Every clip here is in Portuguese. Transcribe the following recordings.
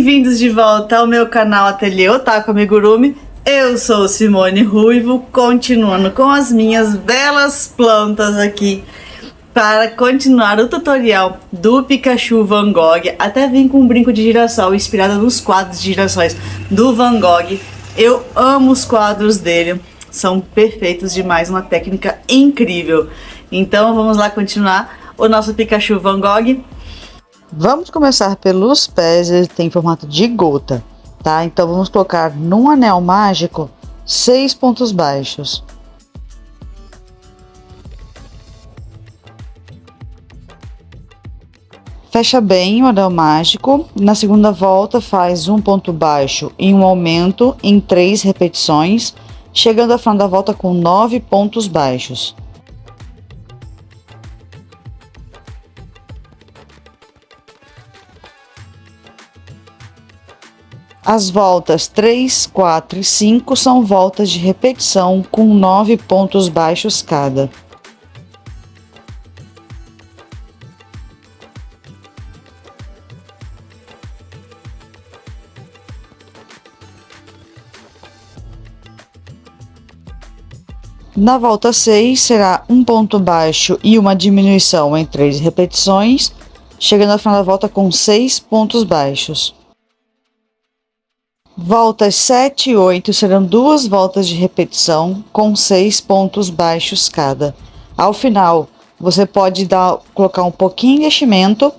Bem-vindos de volta ao meu canal Ateliê Otaku Amigurumi. Eu sou Simone Ruivo, continuando com as minhas belas plantas aqui para continuar o tutorial do Pikachu Van Gogh. Até vim com um brinco de girassol inspirado nos quadros de girassóis do Van Gogh. Eu amo os quadros dele, são perfeitos demais, uma técnica incrível. Então vamos lá continuar o nosso Pikachu Van Gogh. Vamos começar pelos pés, ele tem formato de gota, tá? Então vamos colocar num anel mágico 6 pontos baixos. Fecha bem o anel mágico, na segunda volta faz um ponto baixo e um aumento em 3 repetições, chegando ao final da volta com 9 pontos baixos. As voltas 3, 4 e 5 são voltas de repetição com 9 pontos baixos cada. Na volta 6 será um ponto baixo e uma diminuição em 3 repetições, chegando ao final da volta com 6 pontos baixos. Voltas 7 e 8 serão 2 voltas de repetição com 6 pontos baixos cada. Ao final, você pode colocar um pouquinho de enchimento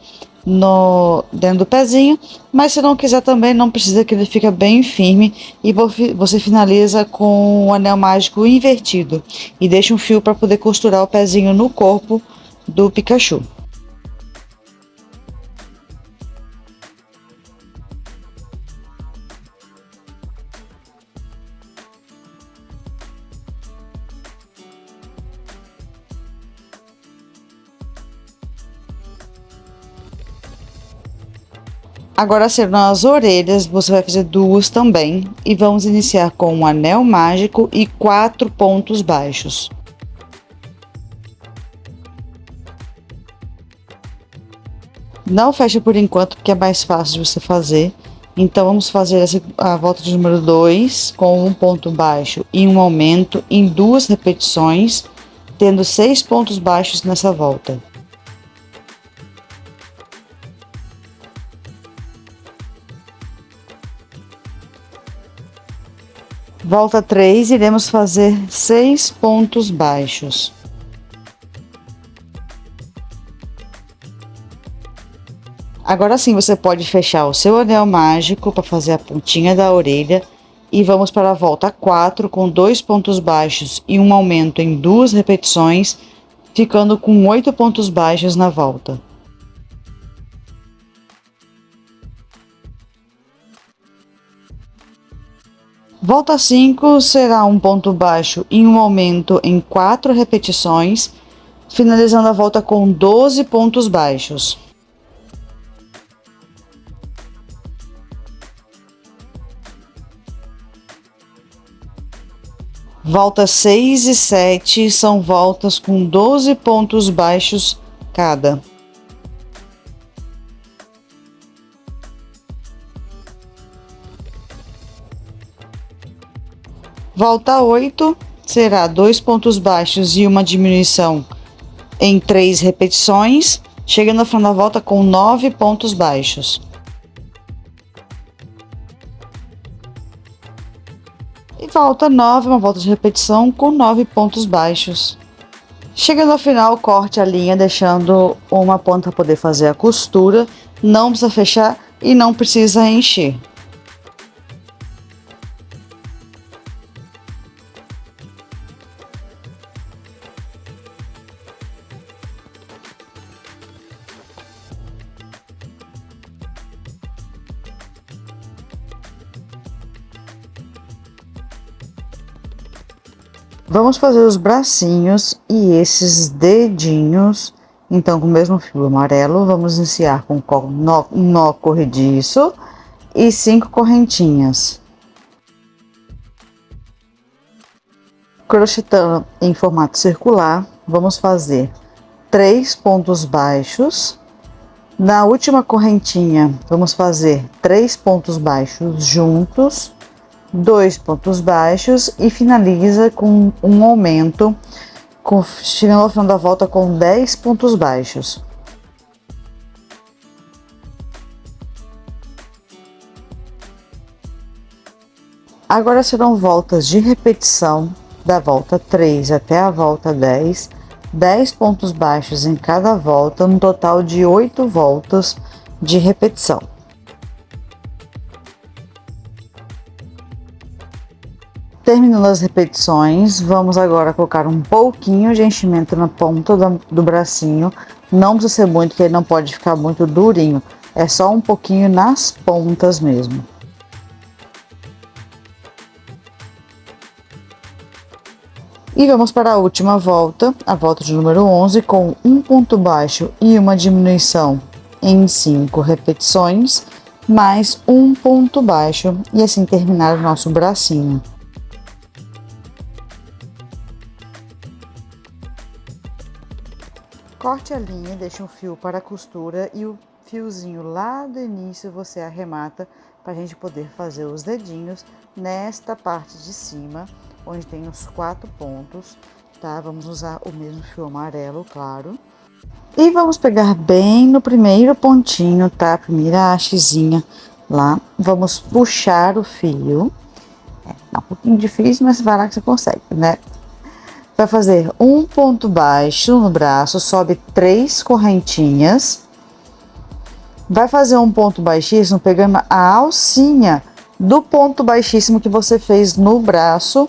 dentro do pezinho, mas se não quiser também, não precisa, que ele fica bem firme, e você finaliza com o anel mágico invertido e deixa um fio para poder costurar o pezinho no corpo do Pikachu. Agora serão as orelhas, você vai fazer 2 também, e vamos iniciar com um anel mágico e 4 pontos baixos. Não fecha por enquanto, porque é mais fácil de você fazer. Então vamos fazer a volta de número 2 com um ponto baixo e um aumento em 2 repetições, tendo 6 pontos baixos nessa volta. Volta 3, iremos fazer 6 pontos baixos. Agora sim, você pode fechar o seu anel mágico para fazer a pontinha da orelha, e vamos para a volta 4 com 2 pontos baixos e um aumento em 2 repetições, ficando com 8 pontos baixos na volta. Volta 5 será um ponto baixo e um aumento em 4 repetições, finalizando a volta com 12 pontos baixos. Volta 6 e 7 são voltas com 12 pontos baixos cada. Volta 8 será 2 pontos baixos e uma diminuição em 3 repetições, chegando ao final da volta com 9 pontos baixos. E volta 9, uma volta de repetição com 9 pontos baixos. Chegando ao final, corte a linha, deixando uma ponta para poder fazer a costura. Não precisa fechar e não precisa encher. Vamos fazer os bracinhos e esses dedinhos. Então, com o mesmo fio amarelo, vamos iniciar com um nó corrediço e 5 correntinhas. Crochetando em formato circular, vamos fazer 3 pontos baixos Na última correntinha, vamos fazer 3 pontos baixos juntos, 2 pontos baixos e finaliza com um aumento, chegando ao final da volta com 10 pontos baixos. Agora serão voltas de repetição da volta 3 até a volta 10, 10 pontos baixos em cada volta, no total de 8 voltas de repetição. Terminando as repetições, vamos agora colocar um pouquinho de enchimento na ponta do bracinho. Não precisa ser muito, porque ele não pode ficar muito durinho, é só um pouquinho nas pontas mesmo. E vamos para a última volta, a volta de número 11, com um ponto baixo e uma diminuição em 5 repetições, mais um ponto baixo, e assim terminar o nosso bracinho. Corte a linha, deixe um fio para a costura e o fiozinho lá do início você arremata para a gente poder fazer os dedinhos nesta parte de cima, onde tem os 4 pontos, tá? Vamos usar o mesmo fio amarelo, claro. E vamos pegar bem no primeiro pontinho, tá? A primeira hastezinha lá. Vamos puxar o fio. É um pouquinho difícil, mas vai lá que você consegue, né? Vai fazer um ponto baixo no braço, sobe 3 correntinhas. Vai fazer um ponto baixíssimo pegando a alcinha do ponto baixíssimo que você fez no braço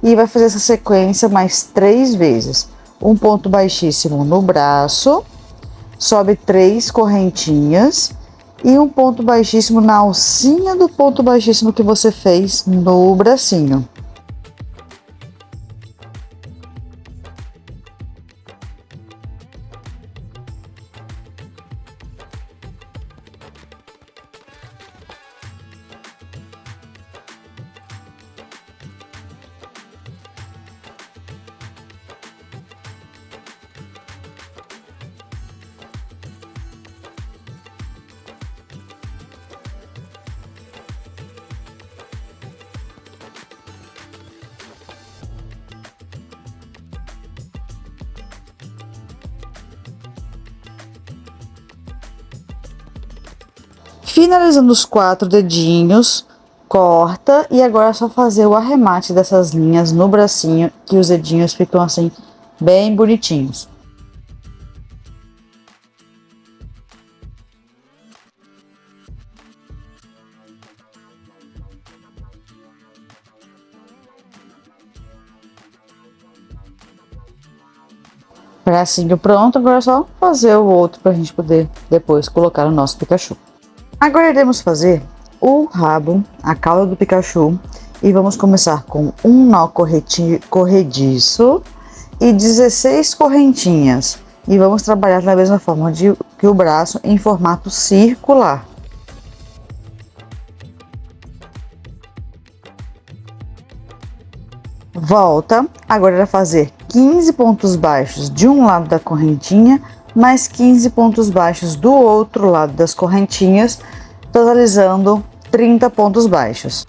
e vai fazer essa sequência mais 3 vezes. Um ponto baixíssimo no braço, sobe 3 correntinhas e um ponto baixíssimo na alcinha do ponto baixíssimo que você fez no bracinho. Finalizando os 4 dedinhos, corta e agora é só fazer o arremate dessas linhas no bracinho, que os dedinhos ficam assim, bem bonitinhos. Bracinho pronto, agora é só fazer o outro pra gente poder depois colocar o nosso Pikachu. Agora iremos fazer o rabo, a cauda do Pikachu, e vamos começar com um nó corrediço e 16 correntinhas. E vamos trabalhar da mesma forma que o braço, em formato circular. Volta, agora vai fazer 15 pontos baixos de um lado da correntinha, mais 15 pontos baixos do outro lado das correntinhas, totalizando 30 pontos baixos.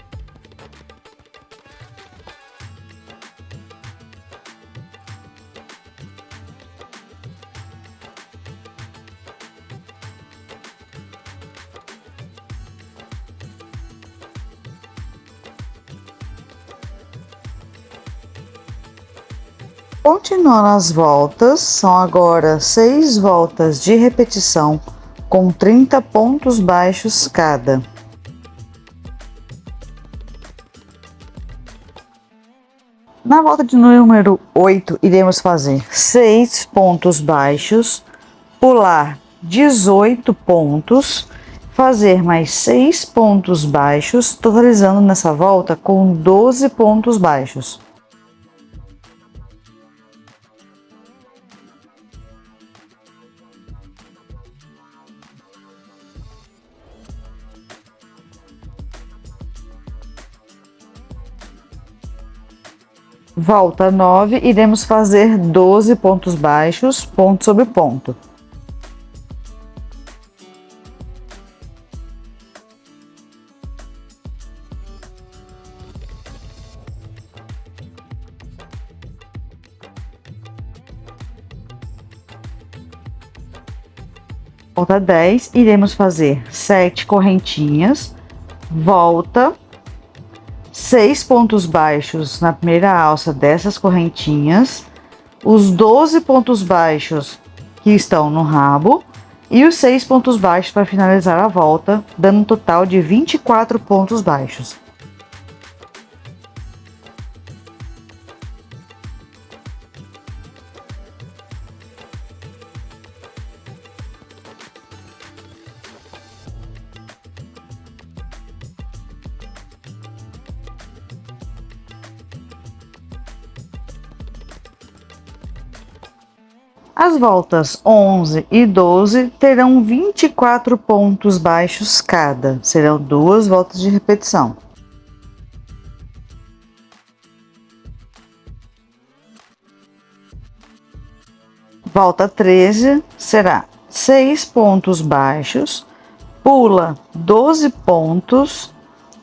Continuando as voltas, são agora 6 voltas de repetição com 30 pontos baixos cada. Na volta de número 8, iremos fazer 6 pontos baixos, pular 18 pontos, fazer mais 6 pontos baixos, totalizando nessa volta com 12 pontos baixos. Volta 9, iremos fazer 12 pontos baixos, ponto sobre ponto. Volta 10, iremos fazer 7 correntinhas, volta, 6 pontos baixos na primeira alça dessas correntinhas, os 12 pontos baixos que estão no rabo e os 6 pontos baixos para finalizar a volta, dando um total de 24 pontos baixos. As voltas 11 e 12 terão 24 pontos baixos cada, serão 2 voltas de repetição. Volta 13 será 6 pontos baixos, pula 12 pontos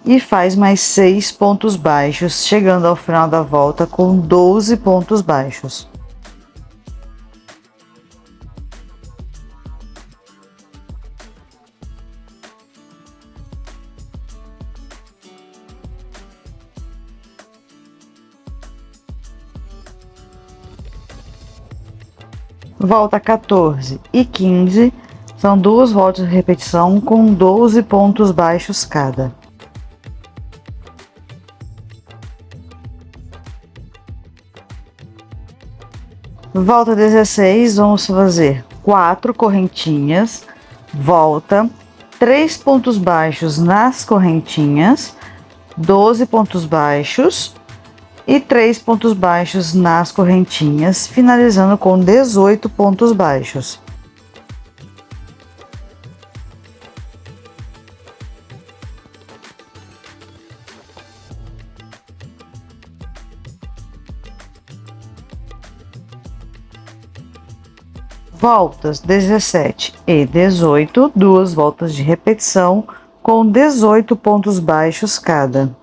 e faz mais 6 pontos baixos, chegando ao final da volta com 12 pontos baixos. Volta 14 e 15 são 2 voltas de repetição com 12 pontos baixos cada. Volta 16, vamos fazer 4 correntinhas, volta, 3 pontos baixos nas correntinhas, 12 pontos baixos e 3 pontos baixos nas correntinhas, finalizando com 18 pontos baixos. Voltas 17 e 18, 2 voltas de repetição com 18 pontos baixos cada.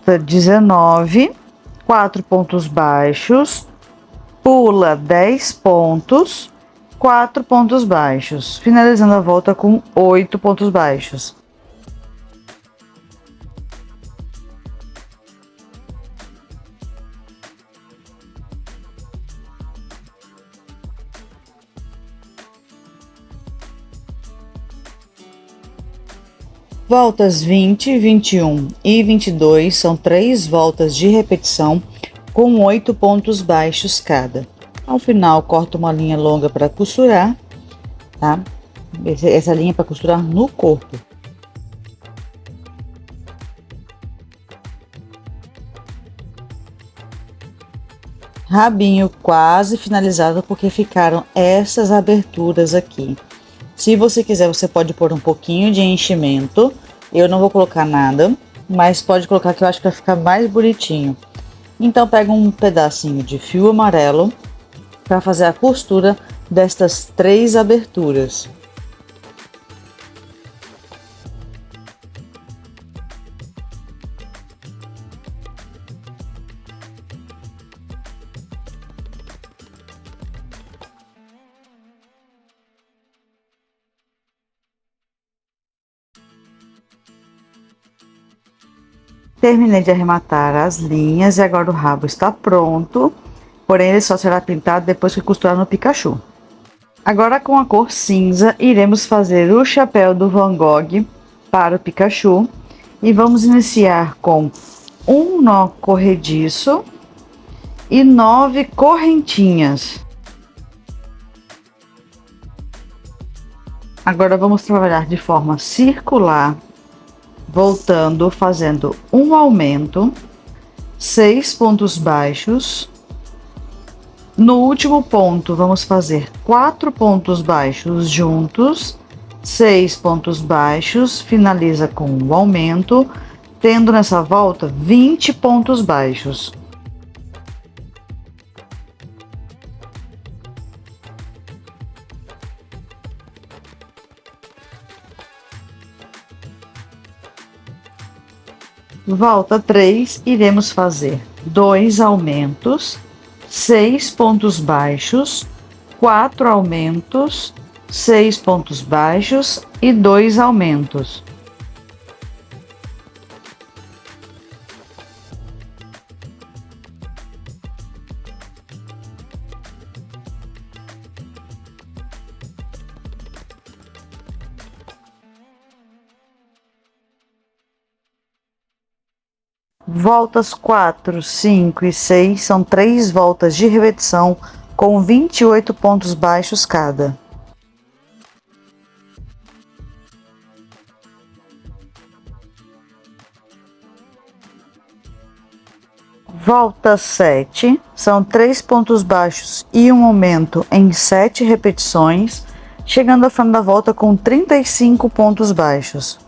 Volta 19, 4 pontos baixos, pula 10 pontos, 4 pontos baixos, finalizando a volta com 8 pontos baixos. Voltas 20, 21 e 22 são 3 voltas de repetição com 8 pontos baixos cada. Ao final, corta uma linha longa para costurar, tá? Essa linha é para costurar no corpo. Rabinho quase finalizado porque ficaram essas aberturas aqui. Se você quiser, você pode pôr um pouquinho de enchimento. Eu não vou colocar nada, mas pode colocar que eu acho que vai ficar mais bonitinho. Então pega um pedacinho de fio amarelo para fazer a costura destas 3 aberturas. Terminei de arrematar as linhas e agora o rabo está pronto, porém ele só será pintado depois que costurar no Pikachu. Agora com a cor cinza iremos fazer o chapéu do Van Gogh para o Pikachu e vamos iniciar com um nó corrediço e 9 correntinhas. Agora vamos trabalhar de forma circular, voltando, fazendo um aumento, 6 pontos baixos. No último ponto, vamos fazer 4 pontos baixos juntos, 6 pontos baixos, finaliza com o aumento, tendo nessa volta 20 pontos baixos. Volta 3, iremos fazer 2 aumentos, 6 pontos baixos, 4 aumentos, 6 pontos baixos e 2 aumentos. Voltas 4, 5 e 6 são 3 voltas de repetição com 28 pontos baixos cada. Volta 7, são 3 pontos baixos e um aumento em 7 repetições, chegando ao final da volta com 35 pontos baixos.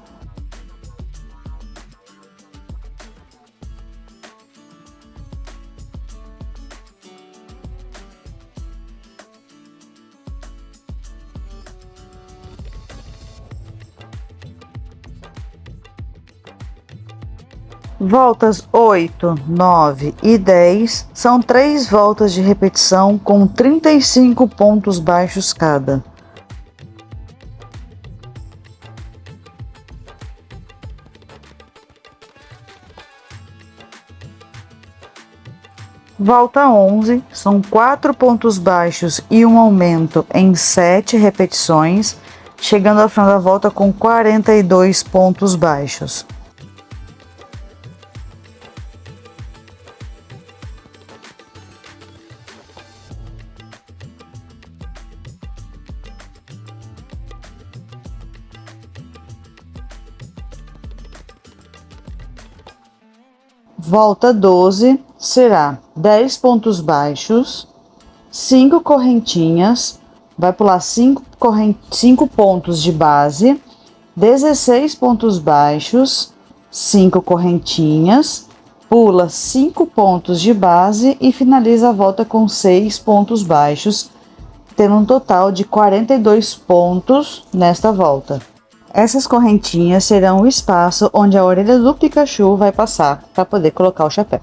Voltas 8, 9 e 10 são 3 voltas de repetição com 35 pontos baixos cada. Volta 11, são 4 pontos baixos e um aumento em 7 repetições, chegando ao final da volta com 42 pontos baixos. Volta 12 será 10 pontos baixos, 5 correntinhas, vai pular 5 pontos de base, 16 pontos baixos, 5 correntinhas, pula 5 pontos de base e finaliza a volta com 6 pontos baixos, tendo um total de 42 pontos nesta volta. Essas correntinhas serão o espaço onde a orelha do Pikachu vai passar para poder colocar o chapéu.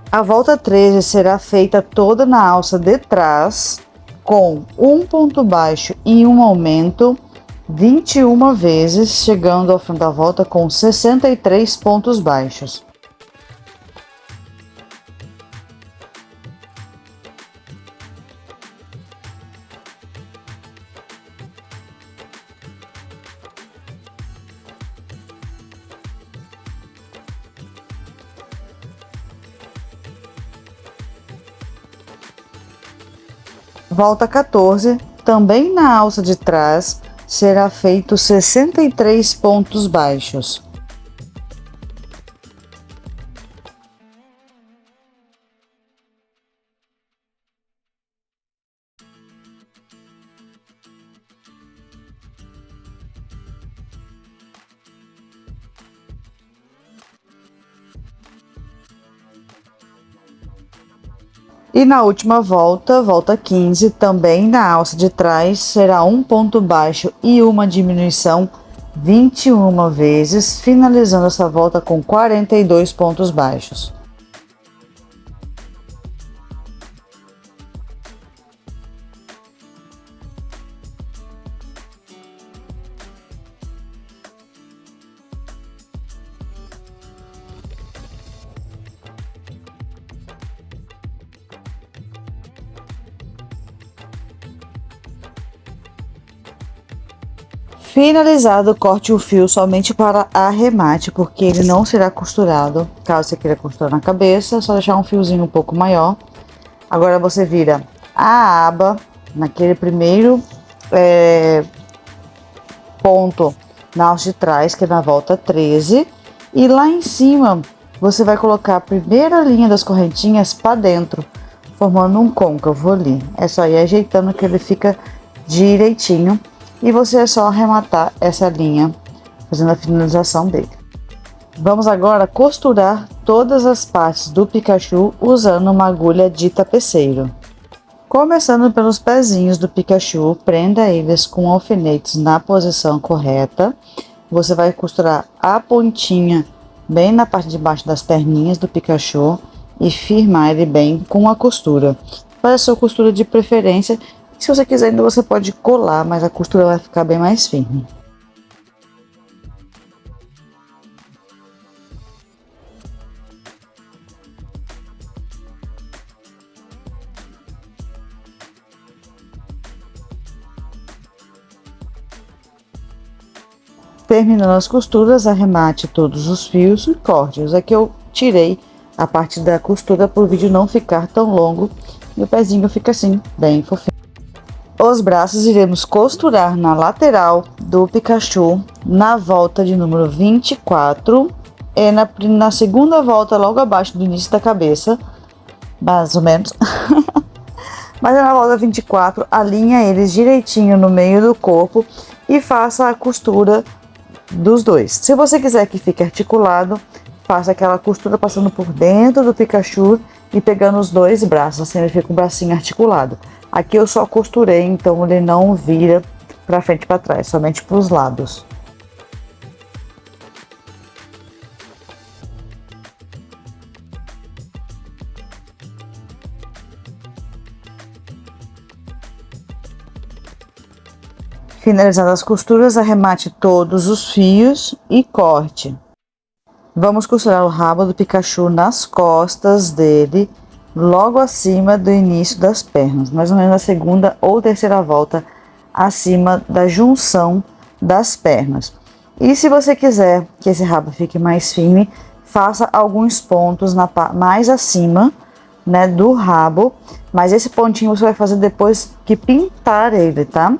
A volta 13 será feita toda na alça de trás, com um ponto baixo e um aumento 21 vezes, chegando ao fim da volta com 63 pontos baixos. Volta 14, também na alça de trás, será feito 63 pontos baixos. E na última volta, volta 15, também na alça de trás, será um ponto baixo e uma diminuição 21 vezes, finalizando essa volta com 42 pontos baixos. Finalizado, corte o fio somente para arremate, porque ele não será costurado. Caso você queira costurar na cabeça, é só deixar um fiozinho um pouco maior. Agora você vira a aba naquele primeiro ponto na alça de trás, que é na volta 13. E lá em cima, você vai colocar a primeira linha das correntinhas para dentro, formando um côncavo ali. É só ir ajeitando que ele fica direitinho. E você é só arrematar essa linha, fazendo a finalização dele. Vamos agora costurar todas as partes do Pikachu usando uma agulha de tapeceiro. Começando pelos pezinhos do Pikachu, prenda eles com alfinetes na posição correta. Você vai costurar a pontinha bem na parte de baixo das perninhas do Pikachu e firmar ele bem com a costura. Faz a sua costura de preferência. Se você quiser ainda você pode colar, mas a costura vai ficar bem mais firme. Terminando as costuras, arremate todos os fios e corte-os. Aqui eu tirei a parte da costura para o vídeo não ficar tão longo e o pezinho fica assim, bem fofinho. Os braços iremos costurar na lateral do Pikachu, na volta de número 24 e na segunda volta logo abaixo do início da cabeça, mais ou menos. Mas na volta 24, alinha eles direitinho no meio do corpo e faça a costura dos dois. Se você quiser que fique articulado, faça aquela costura passando por dentro do Pikachu e pegando os dois braços, assim ele fica com o bracinho articulado. Aqui eu só costurei, então ele não vira para frente e para trás, somente para os lados. Finalizadas as costuras, arremate todos os fios e corte. Vamos costurar o rabo do Pikachu nas costas dele, logo acima do início das pernas, mais ou menos na segunda ou terceira volta, acima da junção das pernas. E se você quiser que esse rabo fique mais firme, faça alguns pontos mais acima, né, do rabo, mas esse pontinho você vai fazer depois que pintar ele, tá?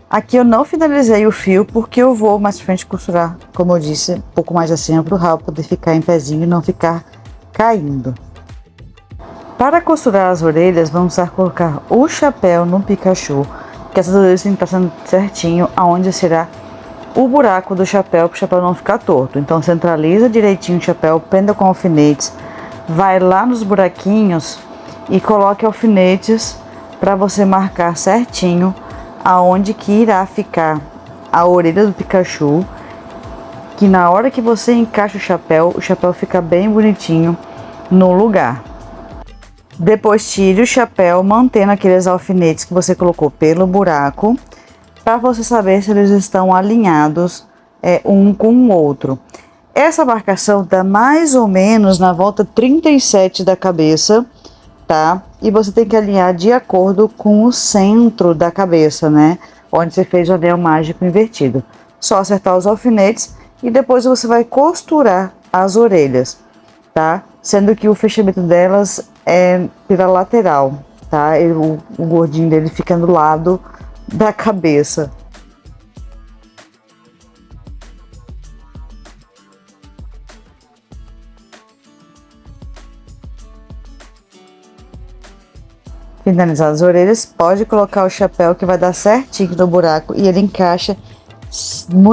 Aqui eu não finalizei o fio porque eu vou mais pra frente costurar, como eu disse, um pouco mais acima para o rabo poder ficar em pezinho e não ficar caindo. Para costurar as orelhas, vamos colocar o chapéu no Pikachu, que essas orelhas têm que estar sendo certinho aonde será o buraco do chapéu, para o chapéu não ficar torto. Então centraliza direitinho o chapéu, prenda com alfinetes, vai lá nos buraquinhos e coloque alfinetes para você marcar certinho aonde que irá ficar a orelha do Pikachu, que na hora que você encaixa o chapéu fica bem bonitinho no lugar. Depois tire o chapéu, mantendo aqueles alfinetes que você colocou pelo buraco, para você saber se eles estão alinhados um com o outro. Essa marcação dá mais ou menos na volta 37 da cabeça, tá? E você tem que alinhar de acordo com o centro da cabeça, né? Onde você fez o anel mágico invertido. Só acertar os alfinetes e depois você vai costurar as orelhas, tá? Sendo que o fechamento delas é pela lateral, tá? O gordinho dele fica do lado da cabeça. Finalizar as orelhas, pode colocar o chapéu que vai dar certinho no buraco e ele encaixa,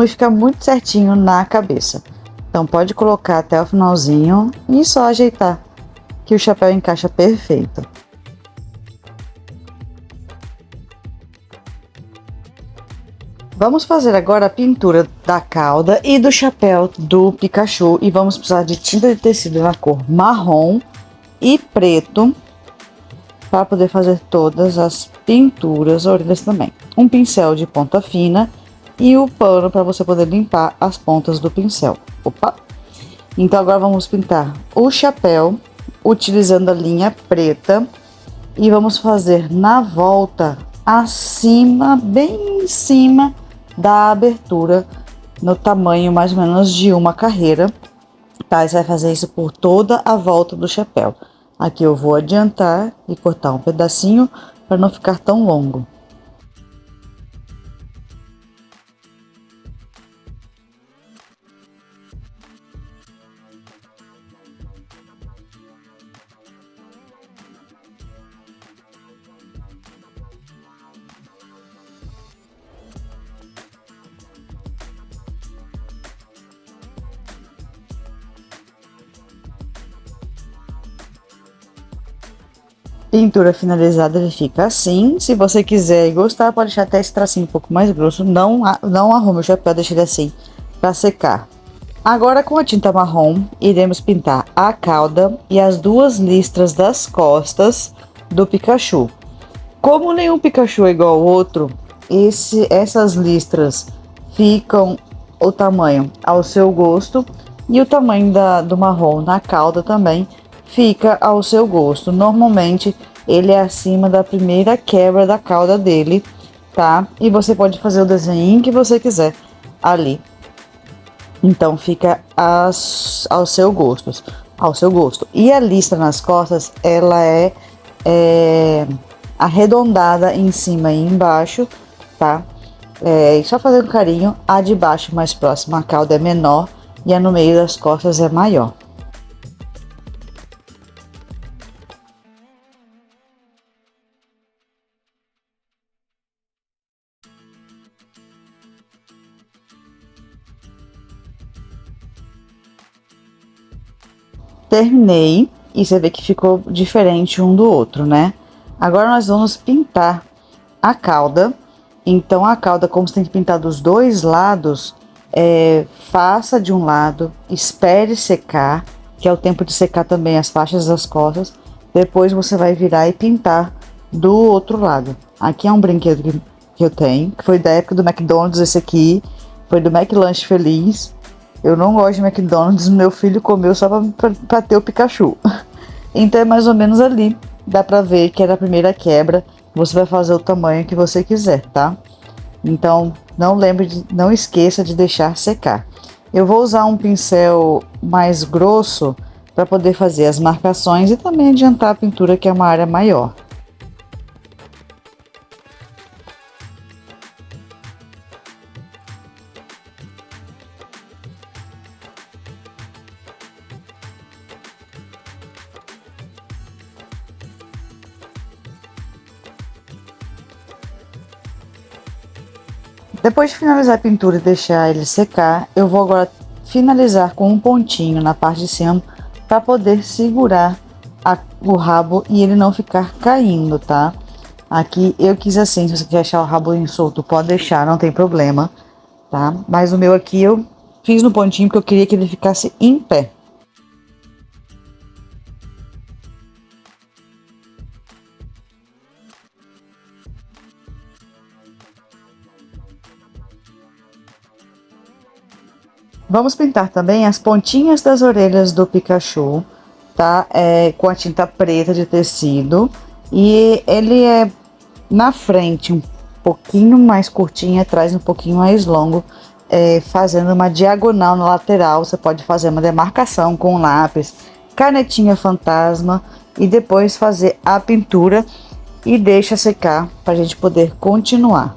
fica muito certinho na cabeça. Então pode colocar até o finalzinho e só ajeitar que o chapéu encaixa perfeito. Vamos fazer agora a pintura da cauda e do chapéu do Pikachu e vamos precisar de tinta de tecido na cor marrom e preto, para poder fazer todas as pinturas, orelhas também. Um pincel de ponta fina e o pano para você poder limpar as pontas do pincel. Opa! Então agora vamos pintar o chapéu utilizando a linha preta e vamos fazer na volta acima, bem em cima da abertura, no tamanho mais ou menos de uma carreira, tá? Você vai fazer isso por toda a volta do chapéu. Aqui eu vou adiantar e cortar um pedacinho para não ficar tão longo. Pintura finalizada, ele fica assim. Se você quiser e gostar, pode deixar até esse tracinho um pouco mais grosso. Não arrume o chapéu, deixa ele assim para secar. Agora, com a tinta marrom, iremos pintar a cauda e as duas listras das costas do Pikachu. Como nenhum Pikachu é igual ao outro, essas listras ficam o tamanho ao seu gosto e o tamanho do marrom na cauda também fica ao seu gosto. Normalmente ele é acima da primeira quebra da cauda dele, tá? E você pode fazer o desenho que você quiser ali. Então fica ao seu gosto. E a listra nas costas, ela é arredondada em cima e embaixo, tá? Só fazendo carinho, a de baixo mais próxima, a cauda é menor e a no meio das costas é maior. Terminei e você vê que ficou diferente um do outro, né? Agora nós vamos pintar a cauda. Então a cauda, como você tem que pintar dos dois lados, faça de um lado, espere secar, que é o tempo de secar também as faixas das costas. Depois você vai virar e pintar do outro lado. Aqui é um brinquedo que eu tenho, que foi da época do McDonald's, esse aqui foi do McLanche Feliz. Eu não gosto de McDonald's, meu filho comeu só pra ter o Pikachu. Então é mais ou menos ali, dá pra ver que era a primeira quebra. Você vai fazer o tamanho que você quiser, tá? Então não esqueça de deixar secar. Eu vou usar um pincel mais grosso para poder fazer as marcações e também adiantar a pintura, que é uma área maior. Depois de finalizar a pintura e deixar ele secar, eu vou agora finalizar com um pontinho na parte de cima para poder segurar o rabo e ele não ficar caindo, tá? Aqui eu quis assim, se você quer deixar o rabo solto, pode deixar, não tem problema, tá? Mas o meu aqui eu fiz no pontinho porque eu queria que ele ficasse em pé. Vamos pintar também as pontinhas das orelhas do Pikachu, tá? Com a tinta preta de tecido. E ele é na frente um pouquinho mais curtinho, atrás um pouquinho mais longo, fazendo uma diagonal na lateral. Você pode fazer uma demarcação com lápis, canetinha fantasma e depois fazer a pintura e deixa secar para a gente poder continuar.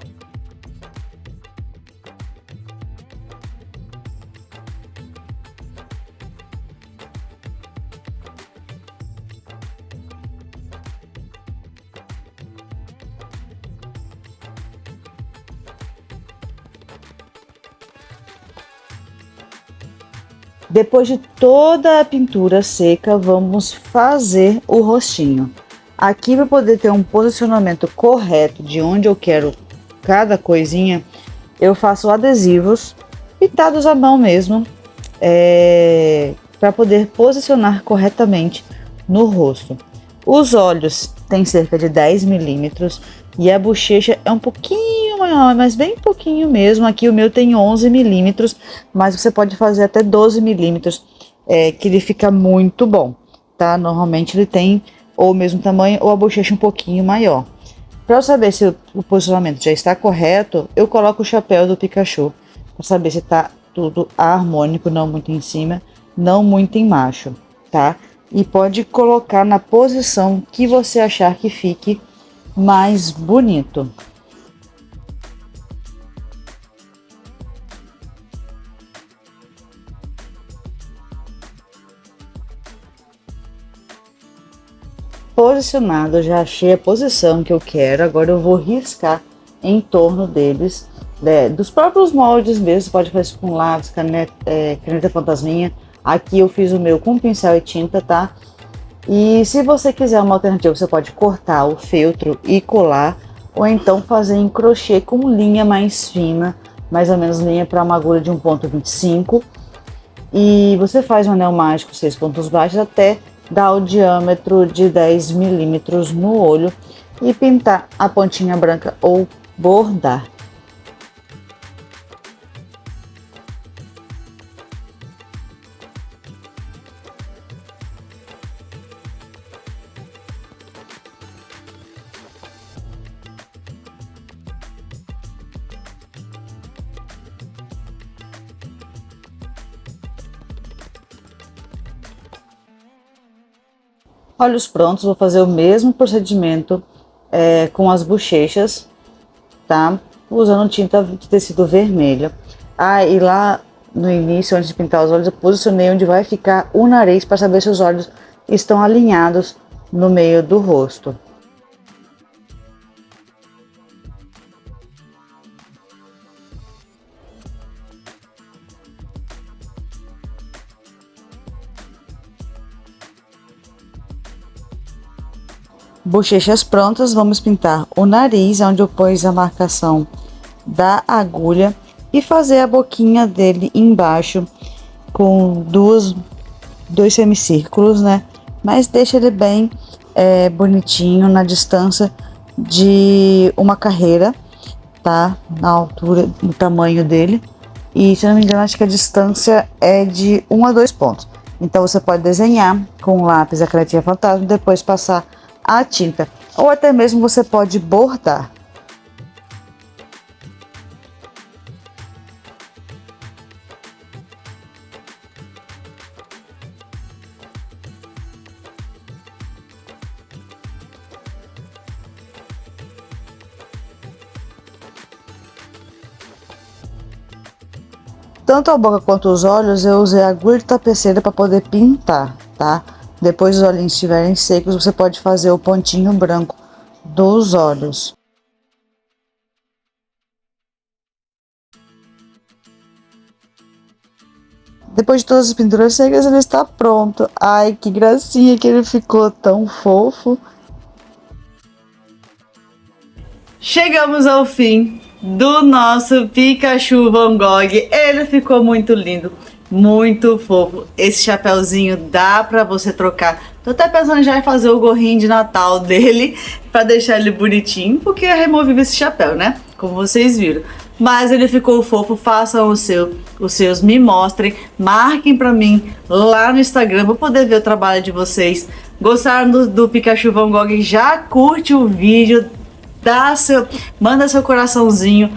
Depois de toda a pintura seca, vamos fazer o rostinho. Aqui, para poder ter um posicionamento correto de onde eu quero cada coisinha, eu faço adesivos pintados à mão mesmo, para poder posicionar corretamente no rosto. Os olhos têm cerca de 10 milímetros e a bochecha é um pouquinho maior, mas bem pouquinho mesmo. Aqui o meu tem 11 milímetros, mas você pode fazer até 12 milímetros, que ele fica muito bom, tá? Normalmente ele tem ou o mesmo tamanho ou a bochecha um pouquinho maior. Para eu saber se o posicionamento já está correto, eu coloco o chapéu do Pikachu, para saber se está tudo harmônico, não muito em cima, não muito embaixo, tá? E pode colocar na posição que você achar que fique mais bonito. Posicionado, já achei a posição que eu quero. Agora eu vou riscar em torno deles, dos próprios moldes mesmo. Pode fazer com lápis, caneta fantasminha. Aqui eu fiz o meu com pincel e tinta, tá? E se você quiser uma alternativa, você pode cortar o feltro e colar, ou então fazer em crochê com linha mais fina, mais ou menos linha para uma agulha de 1,25. E você faz um anel mágico 6 pontos baixos até dar o diâmetro de 10 milímetros no olho e pintar a pontinha branca ou bordar. Olhos prontos, vou fazer o mesmo procedimento com as bochechas, tá? Usando tinta de tecido vermelho. E lá no início, antes de pintar os olhos, eu posicionei onde vai ficar o nariz para saber se os olhos estão alinhados no meio do rosto. Bochechas prontas, vamos pintar o nariz, onde eu pus a marcação da agulha, e fazer a boquinha dele embaixo com dois semicírculos, né? Mas deixa ele bem bonitinho, na distância de uma carreira, tá? Na altura, no tamanho dele. E se eu não me engano, acho que a distância é de 1 a 2 pontos. Então você pode desenhar com o lápis a canetinha fantasma e depois passar a tinta, ou até mesmo você pode bordar. Tanto a boca quanto os olhos eu usei agulha de tapeceira para poder pintar, tá? Depois os olhinhos estiverem secos, você pode fazer o pontinho branco dos olhos. Depois de todas as pinturas secas, ele está pronto. Ai, que gracinha que ele ficou, tão fofo. Chegamos ao fim do nosso Pikachu Van Gogh. Ele ficou muito lindo, muito fofo. Esse chapéuzinho dá pra você trocar. Tô até pensando já em fazer o gorrinho de Natal dele pra deixar ele bonitinho, porque é removível esse chapéu, né? Como vocês viram. Mas ele ficou fofo. Façam os seus, me mostrem, marquem pra mim lá no Instagram pra poder ver o trabalho de vocês. Gostaram do Pikachu Van Gogh? Já curte o vídeo, manda seu coraçãozinho,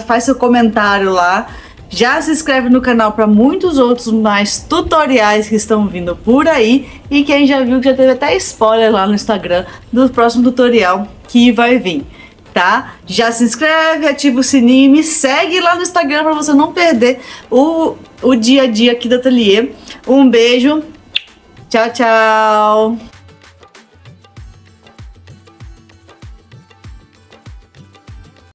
faz seu comentário lá. Já se inscreve no canal para muitos outros mais tutoriais que estão vindo por aí. E quem já viu que já teve até spoiler lá no Instagram do próximo tutorial que vai vir, tá? Já se inscreve, ativa o sininho e me segue lá no Instagram para você não perder o dia a dia aqui do ateliê. Um beijo, tchau, tchau!